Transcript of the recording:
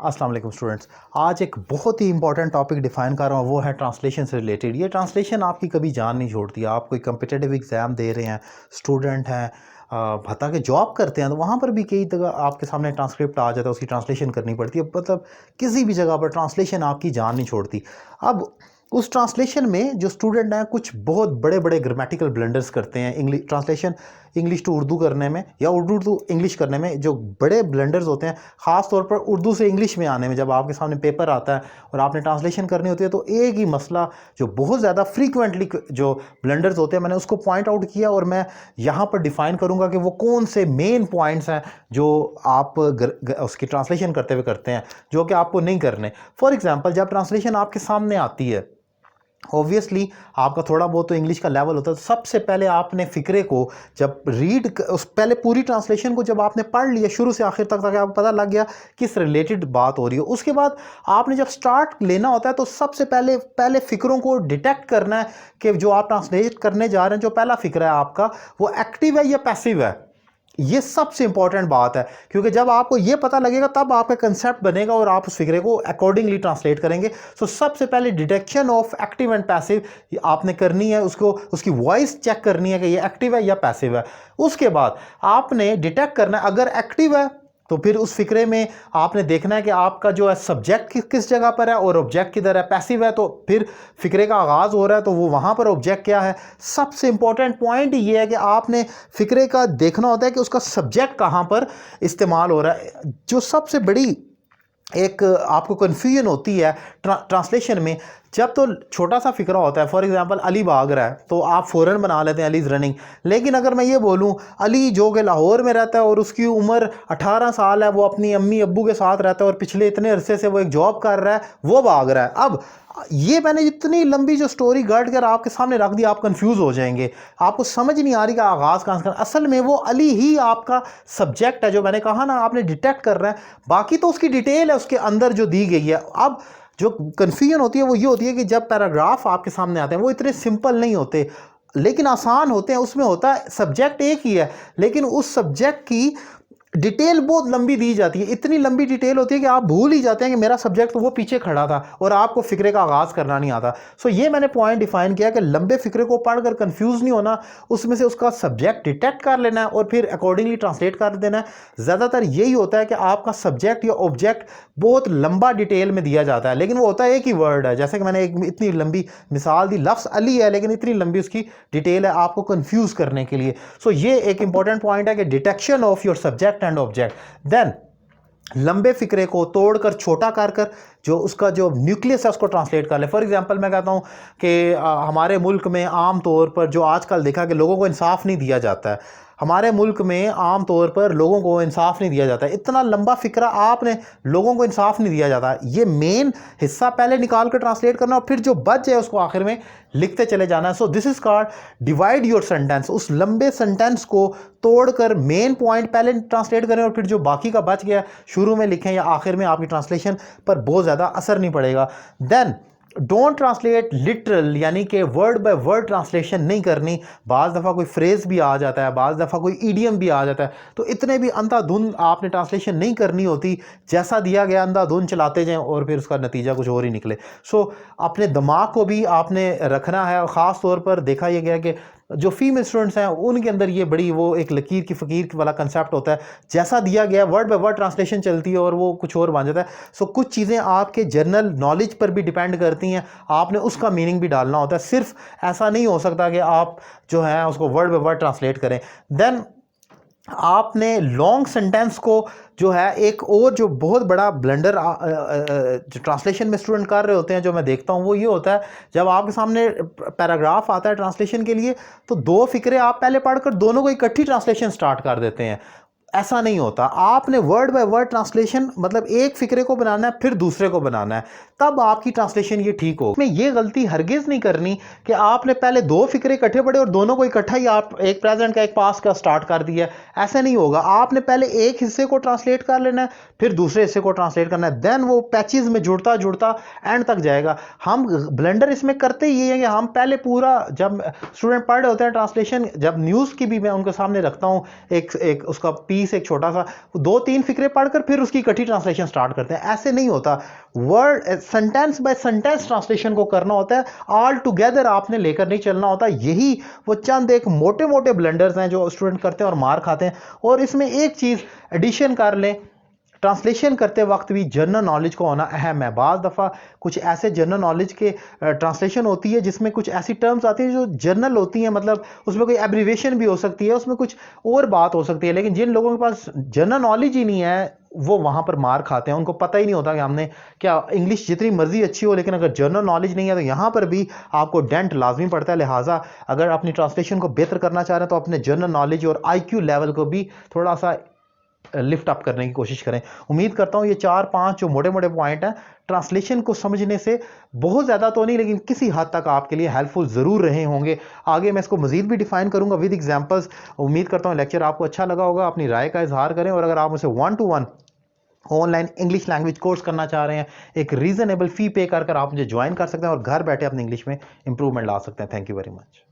अस्सलाम वालेकुम स्टूडेंट्स। आज एक बहुत ही इंपॉर्टेंट टॉपिक डिफाइन कर रहा हूँ, वो है ट्रांसलेशन से रिलेटेड। ये ट्रांसलेशन आपकी कभी जान नहीं छोड़ती। आप कोई कम्पिटिटिव एग्ज़ाम दे रहे हैं, स्टूडेंट हैं, भत्ता के जॉब करते हैं, तो वहाँ पर भी कई जगह आपके सामने ट्रांसक्रिप्ट आ जाता है, उसकी ट्रांसलेशन करनी पड़ती है। मतलब किसी भी जगह पर ट्रांसलेशन आपकी जान नहीं छोड़ती। अब उस ट्रांसलेशन में जो स्टूडेंट हैं कुछ बहुत बड़े बड़े ग्रामेटिकल ब्लंडर्स करते हैं। इंग्लिश टू उर्दू करने में या उर्दू टू इंग्लिश करने में जो बड़े ब्लंडर्स होते हैं, ख़ास तौर पर उर्दू से इंग्लिश में आने में। जब आपके सामने पेपर आता है और आपने ट्रांसलेशन करनी होती है, तो एक ही मसला जो बहुत ज़्यादा फ्रीक्वेंटली जो ब्लंडर्स होते हैं, मैंने उसको पॉइंट आउट किया और मैं यहाँ पर डिफ़ाइन करूँगा कि वो कौन से मेन पॉइंट्स हैं जो आप उसकी ट्रांसलेशन करते हुए करते हैं, जो कि आपको नहीं करने। फॉर एग्ज़ाम्पल, जब ट्रांसलेशन आपके सामने आती है, ऑब्वियसली आपका थोड़ा बहुत तो इंग्लिश का लेवल होता है। तो सबसे पहले आपने फ़िक्रे को जब उस पहले पूरी ट्रांसलेशन को जब आपने पढ़ लिया शुरू से आखिर तक, ताकि आपको पता लग गया किस रिलेटेड बात हो रही है, उसके बाद आपने जब स्टार्ट लेना होता है तो सबसे पहले फ़िक्रों को डिटेक्ट करना है कि जो आप ट्रांसलेट करने जा रहे हैं, जो पहला फ़िक्रा है आपका, वो एक्टिव है या पैसिव है। ये सबसे इंपॉर्टेंट बात है, क्योंकि जब आपको ये पता लगेगा तब आपका कंसेप्ट बनेगा और आप उस फिक्रे को अकॉर्डिंगली ट्रांसलेट करेंगे। सो सबसे पहले detection of active and passive आपने करनी है। उसकी वॉइस चेक करनी है कि ये एक्टिव है या पैसिव है। उसके बाद आपने डिटेक्ट करना है, अगर एक्टिव है तो फिर उस फिक्रे में आपने देखना है कि आपका जो है सब्जेक्ट किस जगह पर है और ऑब्जेक्ट किधर है। पैसिव है तो फिर फिक्रे का आगाज़ हो रहा है, तो वो वहाँ पर ऑब्जेक्ट क्या है। सबसे इंपॉर्टेंट पॉइंट ये है कि आपने फिक्रे का देखना होता है कि उसका सब्जेक्ट कहाँ पर इस्तेमाल हो रहा है। जो सबसे बड़ी एक आपको कन्फ्यूजन होती है ट्रांसलेशन में, जब तो छोटा सा फिक्रा होता है, फॉर एग्जांपल अली भाग रहा है तो आप फ़ौरन बना लेते हैं अली इज़ रनिंग। लेकिन अगर मैं ये बोलूं अली जो कि लाहौर में रहता है और उसकी उम्र 18 साल है, वो अपनी अम्मी अब्बू के साथ रहता है और पिछले इतने अरसे से वो एक जॉब कर रहा है, वो भाग रहा है। अब ये मैंने इतनी लंबी जो स्टोरी गढ़ कर आपके सामने रख दी, आप कंफ्यूज हो जाएंगे, आपको समझ नहीं आ रही कि आगाज़ कहाँ से करना। असल में वो अली ही आपका सब्जेक्ट है, जो मैंने कहा ना, आपने डिटेक्ट कर रहे हैं। बाकी तो उसकी डिटेल है उसके अंदर जो दी गई है। अब जो कन्फ्यूजन होती है वो ये होती है कि जब पैराग्राफ आपके सामने आते हैं, वो इतने सिंपल नहीं होते लेकिन आसान होते हैं। उसमें होता है सब्जेक्ट एक ही है, लेकिन उस सब्जेक्ट की डिटेल बहुत लंबी दी जाती है। इतनी लंबी डिटेल होती है कि आप भूल ही जाते हैं कि मेरा सब्जेक्ट तो वो पीछे खड़ा था और आपको फिक्रे का आगाज़ करना नहीं आता। सो ये मैंने पॉइंट डिफाइन किया कि लंबे फिक्रे को पढ़कर कंफ्यूज नहीं होना, उसमें से उसका सब्जेक्ट डिटेक्ट कर लेना है और फिर अकॉर्डिंगली ट्रांसलेट कर देना है। ज़्यादातर यही होता है कि आपका सब्जेक्ट या ऑब्जेक्ट बहुत लंबा डिटेल में दिया जाता है, लेकिन वो होता है एक ही वर्ड है। जैसे कि मैंने एक इतनी लंबी मिसाल दी, लफ्ज़ अली है लेकिन इतनी लंबी उसकी डिटेल है आपको कंफ्यूज करने के लिए। सो ये एक इंपॉर्टेंट पॉइंट है कि detection of your subject and object. Then लंबे फिक्रे को तोड़कर छोटा कर जो उसका जो न्यूक्लियस है उसको ट्रांसलेट कर ले। फॉर एग्जांपल मैं कहता हूँ कि हमारे मुल्क में आम तौर पर जो आजकल देखा कि लोगों को इंसाफ नहीं दिया जाता है। हमारे मुल्क में आम तौर पर लोगों को इंसाफ नहीं दिया जाता है। इतना लंबा फिक्रा आपने लोगों को इंसाफ नहीं दिया जाता। ये मेन हिस्सा पहले निकाल कर ट्रांसलेट करना और फिर जो बच जाए उसको आखिर में लिखते चले जाना है। So this is called divide your sentence. उस लंबे सेंटेंस को तोड़कर मेन पॉइंट पहले ट्रांसलेट करें और फिर जो बाकी का बच गया शुरू में लिखें या आखिर में, आपकी ट्रांसलेशन पर बहुत ज़्यादा असर नहीं पड़ेगा। देन डोंट ट्रांसलेट लिटरल, यानी कि वर्ड बाय वर्ड ट्रांसलेशन नहीं करनी। बाज़ दफ़ा कोई फ्रेज़ भी आ जाता है, बाज़ दफ़ा कोई ईडियम भी आ जाता है, तो इतने भी अंधाधुंध आपने ट्रांसलेशन नहीं करनी होती। जैसा दिया गया अंधाधुंध चलाते जाएं और फिर उसका नतीजा कुछ और ही निकले। सो अपने दिमाग को भी आपने रखना है। और ख़ास तौर पर देखा यह गया कि जो फीमेल स्टूडेंट्स हैं उनके अंदर ये बड़ी वो एक लकीर की फ़कीर वाला कंसेप्ट होता है। जैसा दिया गया वर्ड बाय वर्ड ट्रांसलेशन चलती है और वो कुछ और बन जाता है। सो कुछ चीज़ें आपके जनरल नॉलेज पर भी डिपेंड करती हैं, आपने उसका मीनिंग भी डालना होता है। सिर्फ ऐसा नहीं हो सकता कि आप जो है उसको वर्ड बाय वर्ड ट्रांसलेट करें। देन आपने लॉन्ग सेंटेंस को जो है, एक और जो बहुत बड़ा ब्लंडर जो ट्रांसलेशन में स्टूडेंट कर रहे होते हैं, जो मैं देखता हूँ, वो ये होता है जब आपके सामने पैराग्राफ आता है ट्रांसलेशन के लिए, तो दो फिक्रे आप पहले पढ़कर दोनों को इकट्ठी ट्रांसलेशन स्टार्ट कर देते हैं। ऐसा नहीं होता। आपने वर्ड बाय वर्ड ट्रांसलेशन, मतलब एक फिक्रे को बनाना है फिर दूसरे को बनाना है, तब आपकी ट्रांसलेशन ये ठीक हो। में ये गलती हरगिज़ नहीं करनी कि आपने पहले दो फिक्रे इकट्ठे पढ़े और दोनों को इकट्ठा ही आप एक प्रेजेंट का एक पास्ट का स्टार्ट कर दिया। ऐसा नहीं होगा। आपने पहले एक हिस्से को ट्रांसलेट कर लेना है, फिर दूसरे हिस्से को ट्रांसलेट करना है। देन वो पैचेज में जुड़ता जुड़ता एंड तक जाएगा। हम ब्लेंडर इसमें करते ही ये है कि हम पहले पूरा, जब स्टूडेंट पढ़ रहे होते हैं ट्रांसलेशन, जब न्यूज़ की भी मैं उनके सामने रखता हूँ, एक उसका पीस एक छोटा सा 2-3 फिक्रे पढ़कर फिर उसकी इकट्ठी ट्रांसलेशन स्टार्ट करते हैं। ऐसे नहीं होता, word sentence by sentence translation को करना होता है, ऑल टुगेदर आपने लेकर नहीं चलना होता। यही वो चंद एक मोटे मोटे ब्लंडर्स हैं जो स्टूडेंट करते हैं और मार खाते हैं। और इसमें एक चीज़ एडिशन कर लें, ट्रांसलेशन करते वक्त भी जनरल नॉलेज को होना अहम है। बाज़ दफ़ा कुछ ऐसे जनरल नॉलेज के ट्रांसलेशन होती है जिसमें कुछ ऐसी टर्म्स आती हैं जो जनरल होती हैं, मतलब उसमें कोई एब्रीवेशन भी हो सकती है, उसमें कुछ और बात हो सकती है, लेकिन जिन लोगों के पास जनरल नॉलेज ही नहीं है वो वहाँ पर मार खाते हैं। उनको पता ही नहीं होता कि हमने क्या, इंग्लिश जितनी मर्जी अच्छी हो लेकिन अगर जनरल नॉलेज नहीं है तो यहाँ पर भी आपको डेंट लाजमी पड़ता है। लिहाजा अगर अपनी ट्रांसलेशन को बेहतर करना चाह रहे हैं तो अपने जनरल नॉलेज और IQ लेवल को भी थोड़ा सा लिफ्ट अप करने की कोशिश करें। उम्मीद करता हूँ ये 4-5 जो मोटे मोटे पॉइंट हैं ट्रांसलेशन को समझने से बहुत ज़्यादा तो नहीं लेकिन किसी हद तक आपके लिए हेल्पफुल ज़रूर रहे होंगे। आगे मैं इसको मज़ीद भी डिफाइन करूँगा विद एग्जांपल्स। उम्मीद करता हूँ लेक्चर आपको अच्छा लगा होगा। अपनी राय का इजहार करें और अगर आप मुझसे 1-to-1 online English language course करना चाह रहे हैं, एक रीज़नेबल फ़ी पे कर आप मुझे ज्वाइन कर सकते हैं और घर बैठे अपनी इंग्लिश में इंप्रूवमेंट ला सकते हैं। Thank you very much.